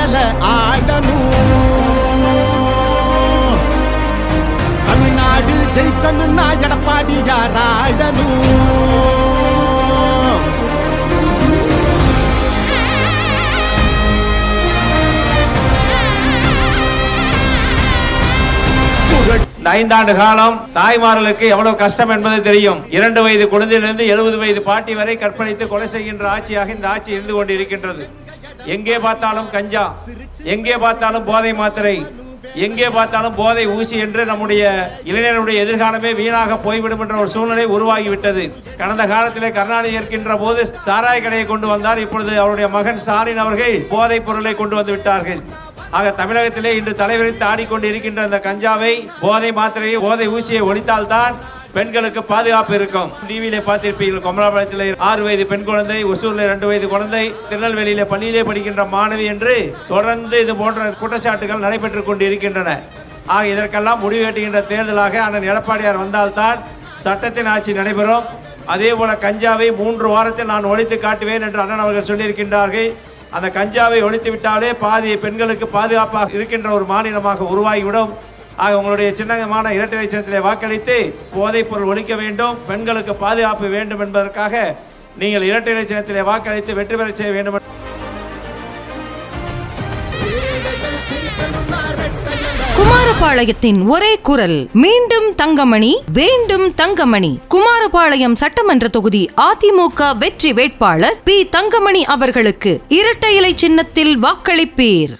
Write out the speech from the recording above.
அரசியல ஆடணும். தமிழ்நாடு ஜெயிக்கணும்னா எடப்பாடி யாராடணும். இந்த 5 ஆண்டு காலம் தாய்மார்களுக்கு எவ்வளவு கஷ்டம் என்பது தெரியும். 2 வயது குழந்தையிலிருந்து 70 வயது பாட்டி வரை கற்பழித்து கொலை செய்கின்ற ஆட்சியாக இந்த ஆட்சி இருந்து கொண்டிருக்கின்றது. எங்கே பார்த்தாலும் கஞ்சா, எங்கே பார்த்தாலும் போதை மாத்திரை, எங்கே பார்த்தாலும் போதை ஊசி என்று நம்முடைய இளைஞருடைய எதிர்காலமே வீணாக போய்விடும் என்ற ஒரு சூழ்நிலை உருவாகிவிட்டது. கடந்த காலத்திலே கருணாநிதி இருக்கின்ற போது சாராய கடையை கொண்டு வந்தார். இப்பொழுது அவருடைய மகன் ஸ்டாலின் அவர்கள் போதைப் பொருளை கொண்டு வந்து விட்டார்கள். ஆக தமிழகத்திலே இன்று தலைவரித்து ஆடிக்கொண்டு இருக்கின்ற அந்த கஞ்சாவை, போதை மாத்திரையை, போதை ஊசியை ஒழித்தால்தான் பெண்களுக்கு பாதுகாப்பு இருக்கும். டிவியிலே பார்த்திருப்பீர்கள், கொமராபாளையத்திலே 6 வயது பெண் குழந்தை, ஒசூரில் 2 வயது குழந்தை, திருநெல்வேலியிலே பள்ளியிலே படிக்கின்ற மாணவி என்று தொடர்ந்து இது போன்ற குற்றச்சாட்டுகள் நடைபெற்றுக் கொண்டு இருக்கின்றன. ஆக இதற்கெல்லாம் முடிவு கட்டுகின்ற தேர்தலாக அண்ணன் எடப்பாடியார் வந்தால்தான் சட்டத்தின் ஆட்சி நடைபெறும். அதே போல கஞ்சாவை 3 வாரத்தில் நான் ஒழித்து காட்டுவேன் என்று அண்ணன் அவர்கள் சொல்லியிருக்கின்றார்கள். அந்த கஞ்சாவை ஒழித்து விட்டாலே பாதி பெண்களுக்கு பாதுகாப்பாக இருக்கின்ற ஒரு மாநிலமாக உருவாகிவிடும். ஆக உங்களுடைய சின்னமான இரட்டை சின்னத்திலே வாக்களித்து போதைப் பொருள் ஒழிக்க வேண்டும், பெண்களுக்கு பாதுகாப்பு வேண்டும் என்பதற்காக நீங்கள் இரட்டை சின்னத்திலே வாக்களித்து வெற்றி பெற செய்ய வேண்டும். குமாரபாளையத்தின் ஒரே குரல், மீண்டும் தங்கமணி, வேண்டும் தங்கமணி. குமாரபாளையம் சட்டமன்ற தொகுதி அதிமுக வெற்றி வேட்பாளர் பி. தங்கமணி அவர்களுக்கு இரட்டை இலை சின்னத்தில் வாக்களிப்பீர்.